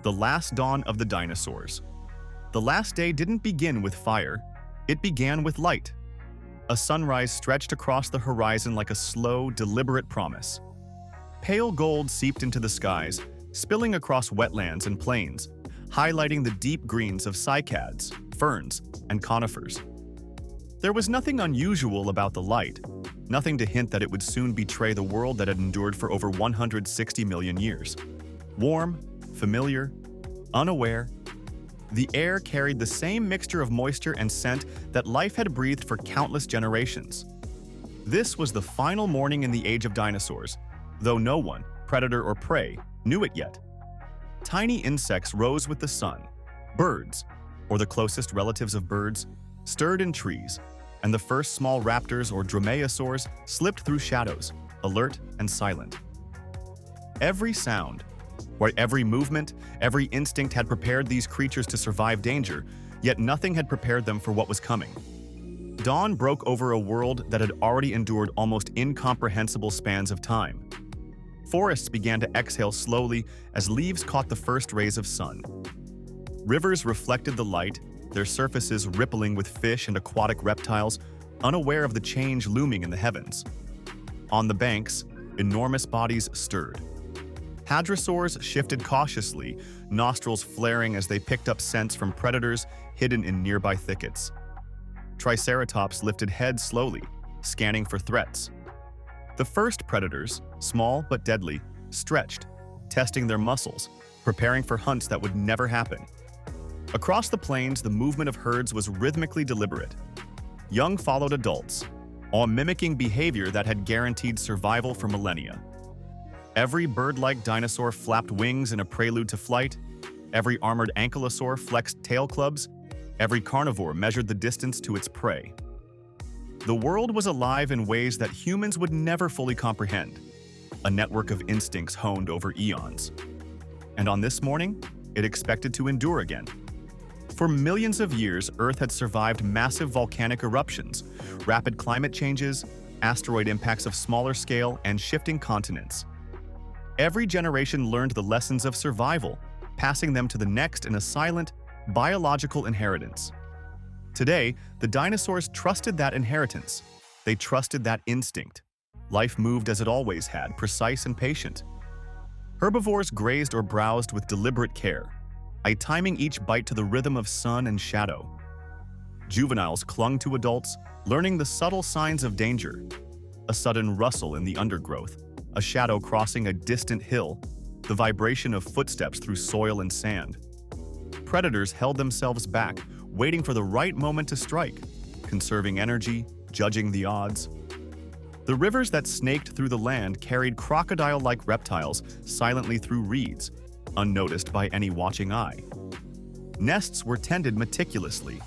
The last dawn of the dinosaurs. The last day didn't begin with fire, it began with light. A sunrise stretched across the horizon like a slow, deliberate promise. Pale gold seeped into the skies, spilling across wetlands and plains, highlighting the deep greens of cycads, ferns, and conifers. There was nothing unusual about the light, nothing to hint that it would soon betray the world that had endured for over 160 million years. Warm, familiar, unaware, the air carried the same mixture of moisture and scent that life had breathed for countless generations. This was the final morning in the age of dinosaurs, though no one, predator or prey, knew it yet. Tiny insects rose with the sun. Birds, or the closest relatives of birds, stirred in trees, and the first small raptors or dromaeosaurs slipped through shadows, alert and silent. Every sound, where every movement, every instinct had prepared these creatures to survive danger, yet nothing had prepared them for what was coming. Dawn broke over a world that had already endured almost incomprehensible spans of time. Forests began to exhale slowly as leaves caught the first rays of sun. Rivers reflected the light, their surfaces rippling with fish and aquatic reptiles, unaware of the change looming in the heavens. On the banks, enormous bodies stirred. Hadrosaurs shifted cautiously, nostrils flaring as they picked up scents from predators hidden in nearby thickets. Triceratops lifted heads slowly, scanning for threats. The first predators, small but deadly, stretched, testing their muscles, preparing for hunts that would never happen. Across the plains, the movement of herds was rhythmically deliberate. Young followed adults, all mimicking behavior that had guaranteed survival for millennia. Every bird-like dinosaur flapped wings in a prelude to flight. Every armored ankylosaur flexed tail clubs. Every carnivore measured the distance to its prey. The world was alive in ways that humans would never fully comprehend, a network of instincts honed over eons. And on this morning, it expected to endure again. For millions of years, Earth had survived massive volcanic eruptions, rapid climate changes, asteroid impacts of smaller scale, and shifting continents. Every generation learned the lessons of survival, passing them to the next in a silent, biological inheritance. Today, the dinosaurs trusted that inheritance. They trusted that instinct. Life moved as it always had, precise and patient. Herbivores grazed or browsed with deliberate care, timing each bite to the rhythm of sun and shadow. Juveniles clung to adults, learning the subtle signs of danger. A sudden rustle in the undergrowth, a shadow crossing a distant hill, the vibration of footsteps through soil and sand. Predators held themselves back, waiting for the right moment to strike, conserving energy, judging the odds. The rivers that snaked through the land carried crocodile-like reptiles silently through reeds, unnoticed by any watching eye. Nests were tended meticulously.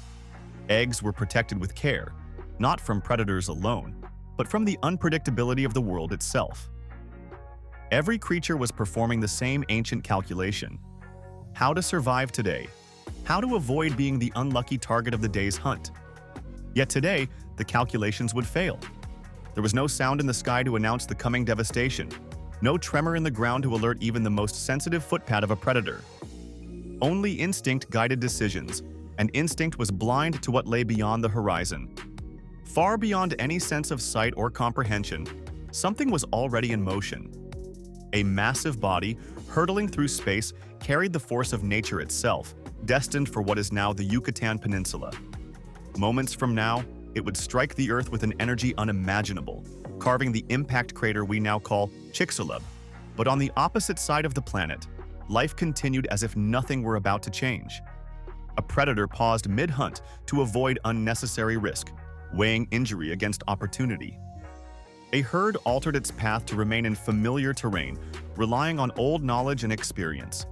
Eggs were protected with care, not from predators alone, but from the unpredictability of the world itself. Every creature was performing the same ancient calculation: how to survive today, how to avoid being the unlucky target of the day's hunt. Yet today, the calculations would fail. There was no sound in the sky to announce the coming devastation, no tremor in the ground to alert even the most sensitive footpad of a predator. Only instinct guided decisions, and instinct was blind to what lay beyond the horizon. Far beyond any sense of sight or comprehension, something was already in motion. A massive body, hurtling through space, carried the force of nature itself, destined for what is now the Yucatan Peninsula. Moments from now, it would strike the Earth with an energy unimaginable, carving the impact crater we now call Chicxulub. But on the opposite side of the planet, life continued as if nothing were about to change. A predator paused mid-hunt to avoid unnecessary risk, weighing injury against opportunity. A herd altered its path to remain in familiar terrain, relying on old knowledge and experience.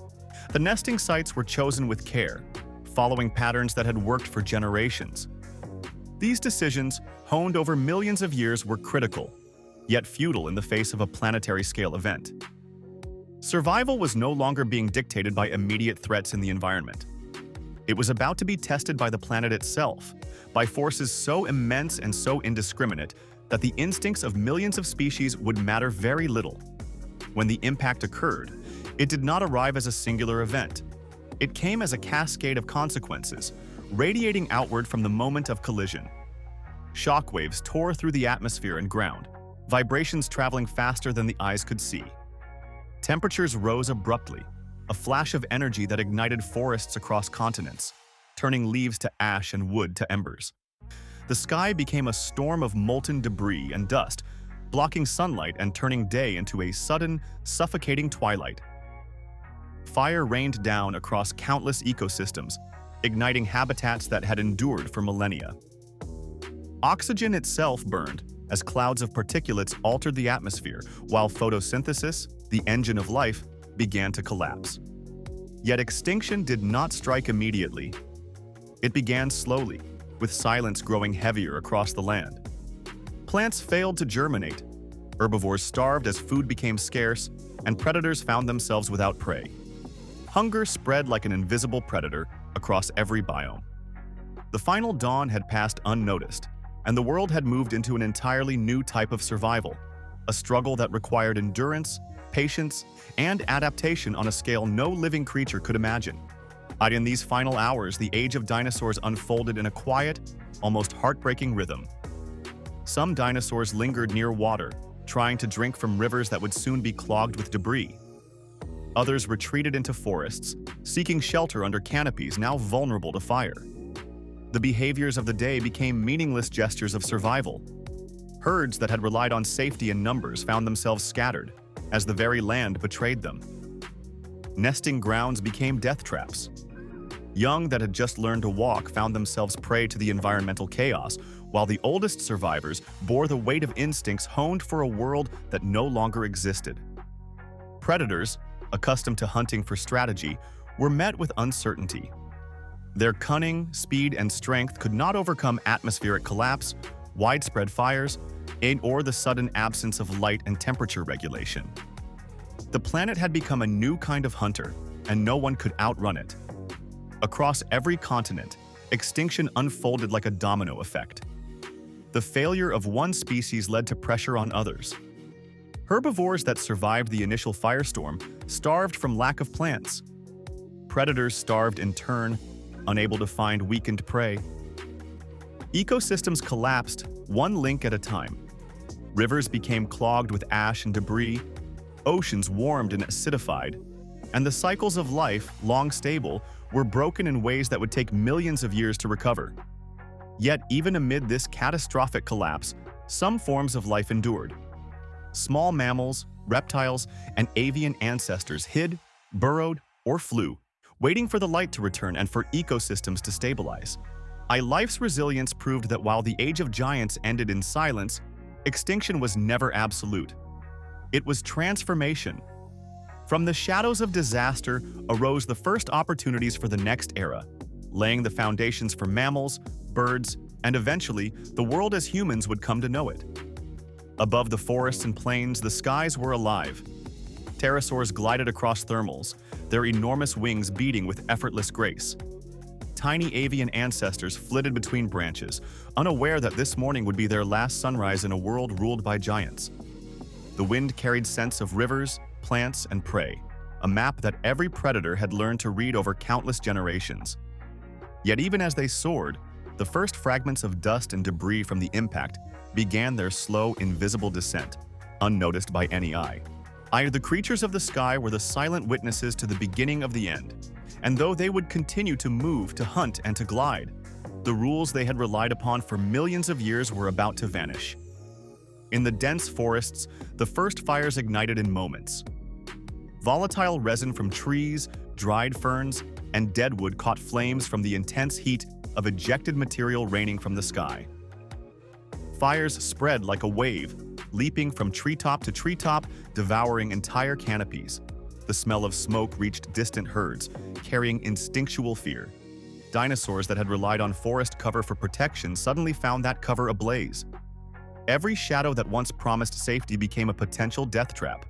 The nesting sites were chosen with care, following patterns that had worked for generations. These decisions, honed over millions of years, were critical, yet futile in the face of a planetary-scale event. Survival was no longer being dictated by immediate threats in the environment. It was about to be tested by the planet itself, by forces so immense and so indiscriminate that the instincts of millions of species would matter very little. When the impact occurred, it did not arrive as a singular event. It came as a cascade of consequences, radiating outward from the moment of collision. Shockwaves tore through the atmosphere and ground, vibrations traveling faster than the eyes could see. Temperatures rose abruptly, a flash of energy that ignited forests across continents, turning leaves to ash and wood to embers. The sky became a storm of molten debris and dust, blocking sunlight and turning day into a sudden, suffocating twilight. Fire rained down across countless ecosystems, igniting habitats that had endured for millennia. Oxygen itself burned as clouds of particulates altered the atmosphere, while photosynthesis, the engine of life, began to collapse. Yet extinction did not strike immediately. It began slowly, with silence growing heavier across the land. Plants failed to germinate, herbivores starved as food became scarce, and predators found themselves without prey. Hunger spread like an invisible predator across every biome. The final dawn had passed unnoticed, and the world had moved into an entirely new type of survival, a struggle that required endurance, patience, and adaptation on a scale no living creature could imagine. In these final hours, the age of dinosaurs unfolded in a quiet, almost heartbreaking rhythm. Some dinosaurs lingered near water, trying to drink from rivers that would soon be clogged with debris. Others retreated into forests, seeking shelter under canopies now vulnerable to fire. The behaviors of the day became meaningless gestures of survival. Herds that had relied on safety in numbers found themselves scattered, as the very land betrayed them. Nesting grounds became death traps. Young that had just learned to walk found themselves prey to the environmental chaos, while the oldest survivors bore the weight of instincts honed for a world that no longer existed. Predators, accustomed to hunting for strategy, were met with uncertainty. Their cunning, speed, and strength could not overcome atmospheric collapse, widespread fires, or the sudden absence of light and temperature regulation. The planet had become a new kind of hunter, and no one could outrun it. Across every continent, extinction unfolded like a domino effect. The failure of one species led to pressure on others. Herbivores that survived the initial firestorm starved from lack of plants. Predators starved in turn, unable to find weakened prey. Ecosystems collapsed, one link at a time. Rivers became clogged with ash and debris, oceans warmed and acidified, and the cycles of life, long stable, were broken in ways that would take millions of years to recover. Yet, even amid this catastrophic collapse, some forms of life endured. Small mammals, reptiles, and avian ancestors hid, burrowed, or flew, waiting for the light to return and for ecosystems to stabilize. Life's resilience proved that while the age of giants ended in silence, extinction was never absolute. It was transformation. From the shadows of disaster arose the first opportunities for the next era, laying the foundations for mammals, birds, and eventually, the world as humans would come to know it. Above the forests and plains, the skies were alive. Pterosaurs glided across thermals, their enormous wings beating with effortless grace. Tiny avian ancestors flitted between branches, unaware that this morning would be their last sunrise in a world ruled by giants. The wind carried scents of rivers, plants, and prey, a map that every predator had learned to read over countless generations. Yet even as they soared, the first fragments of dust and debris from the impact began their slow, invisible descent, unnoticed by any eye. The creatures of the sky were the silent witnesses to the beginning of the end, and though they would continue to move, to hunt, and to glide, the rules they had relied upon for millions of years were about to vanish. In the dense forests, the first fires ignited in moments. Volatile resin from trees, dried ferns, and deadwood caught flames from the intense heat of ejected material raining from the sky. Fires spread like a wave, leaping from treetop to treetop, devouring entire canopies. The smell of smoke reached distant herds, carrying instinctual fear. Dinosaurs that had relied on forest cover for protection suddenly found that cover ablaze. Every shadow that once promised safety became a potential death trap.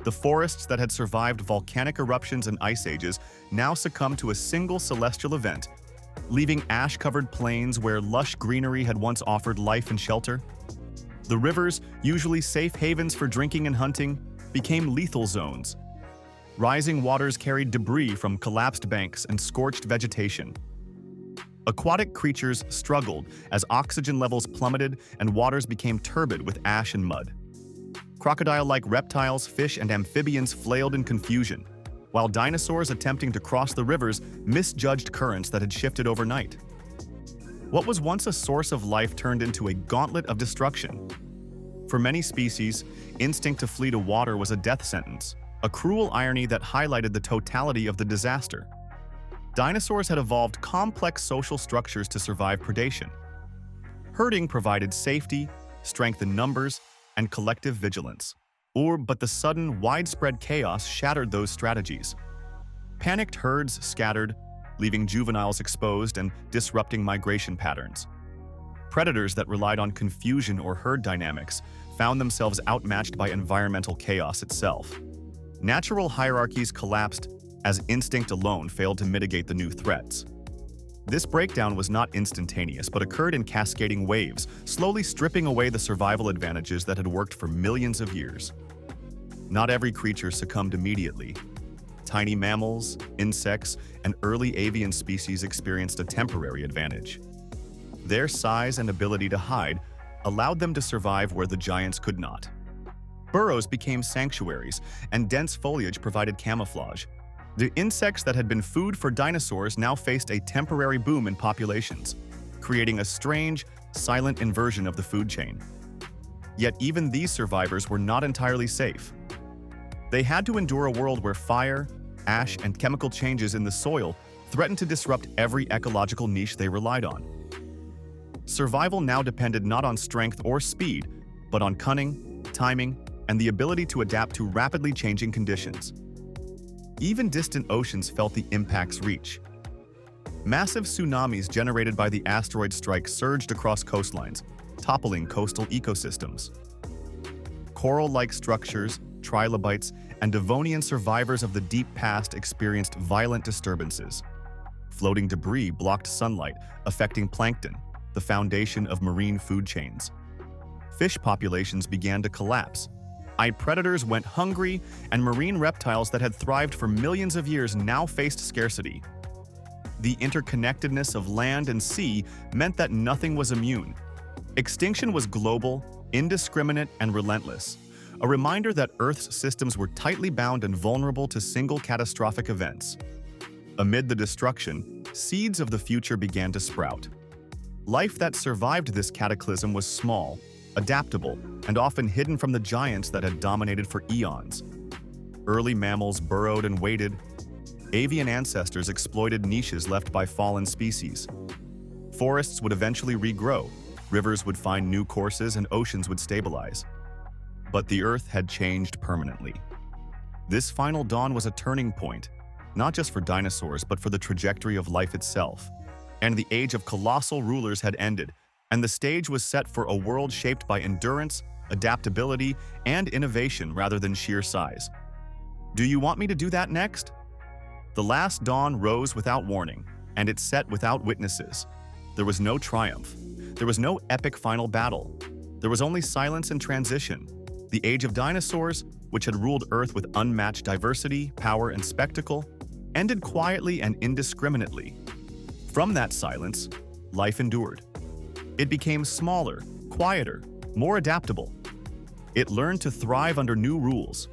The forests that had survived volcanic eruptions and ice ages now succumbed to a single celestial event, leaving ash-covered plains where lush greenery had once offered life and shelter. The rivers, usually safe havens for drinking and hunting, became lethal zones. Rising waters carried debris from collapsed banks and scorched vegetation. Aquatic creatures struggled as oxygen levels plummeted and waters became turbid with ash and mud. Crocodile-like reptiles, fish, and amphibians flailed in confusion, while dinosaurs attempting to cross the rivers misjudged currents that had shifted overnight. What was once a source of life turned into a gauntlet of destruction. For many species, instinct to flee to water was a death sentence, a cruel irony that highlighted the totality of the disaster. Dinosaurs had evolved complex social structures to survive predation. Herding provided safety, strength in numbers, and collective vigilance. But the sudden, widespread chaos shattered those strategies. Panicked herds scattered, leaving juveniles exposed and disrupting migration patterns. Predators that relied on confusion or herd dynamics found themselves outmatched by environmental chaos itself. Natural hierarchies collapsed as instinct alone failed to mitigate the new threats. This breakdown was not instantaneous, but occurred in cascading waves, slowly stripping away the survival advantages that had worked for millions of years. Not every creature succumbed immediately. Tiny mammals, insects, and early avian species experienced a temporary advantage. Their size and ability to hide allowed them to survive where the giants could not. Burrows became sanctuaries, and dense foliage provided camouflage. The insects that had been food for dinosaurs now faced a temporary boom in populations, creating a strange, silent inversion of the food chain. Yet even these survivors were not entirely safe. They had to endure a world where fire, ash, and chemical changes in the soil threatened to disrupt every ecological niche they relied on. Survival now depended not on strength or speed, but on cunning, timing, and the ability to adapt to rapidly changing conditions. Even distant oceans felt the impact's reach. Massive tsunamis generated by the asteroid strike surged across coastlines, toppling coastal ecosystems. Coral-like structures, trilobites, and Devonian survivors of the deep past experienced violent disturbances. Floating debris blocked sunlight, affecting plankton, the foundation of marine food chains. Fish populations began to collapse. Predators went hungry, and marine reptiles that had thrived for millions of years now faced scarcity. The interconnectedness of land and sea meant that nothing was immune. Extinction was global, indiscriminate, and relentless, a reminder that Earth's systems were tightly bound and vulnerable to single catastrophic events. Amid the destruction, seeds of the future began to sprout. Life that survived this cataclysm was small, adaptable, and often hidden from the giants that had dominated for eons. Early mammals burrowed and waded. Avian ancestors exploited niches left by fallen species. Forests would eventually regrow, rivers would find new courses, and oceans would stabilize. But the Earth had changed permanently. This final dawn was a turning point, not just for dinosaurs, but for the trajectory of life itself. And the age of colossal rulers had ended, and the stage was set for a world shaped by endurance, adaptability, and innovation rather than sheer size. Do you want me to do that next? The last dawn rose without warning, and it set without witnesses. There was no triumph. There was no epic final battle. There was only silence and transition. The age of dinosaurs, which had ruled Earth with unmatched diversity, power, and spectacle, ended quietly and indiscriminately. From that silence, life endured. It became smaller, quieter, more adaptable. It learned to thrive under new rules.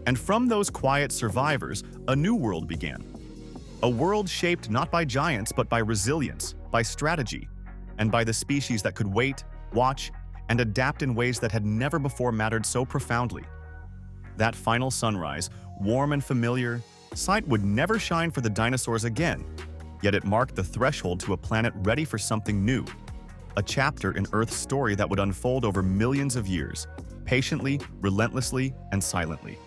And from those quiet survivors, a new world began. A world shaped not by giants, but by resilience, by strategy, and by the species that could wait, watch, and adapt in ways that had never before mattered so profoundly. That final sunrise, warm and familiar, sight would never shine for the dinosaurs again, yet it marked the threshold to a planet ready for something new. A chapter in Earth's story that would unfold over millions of years, patiently, relentlessly, and silently.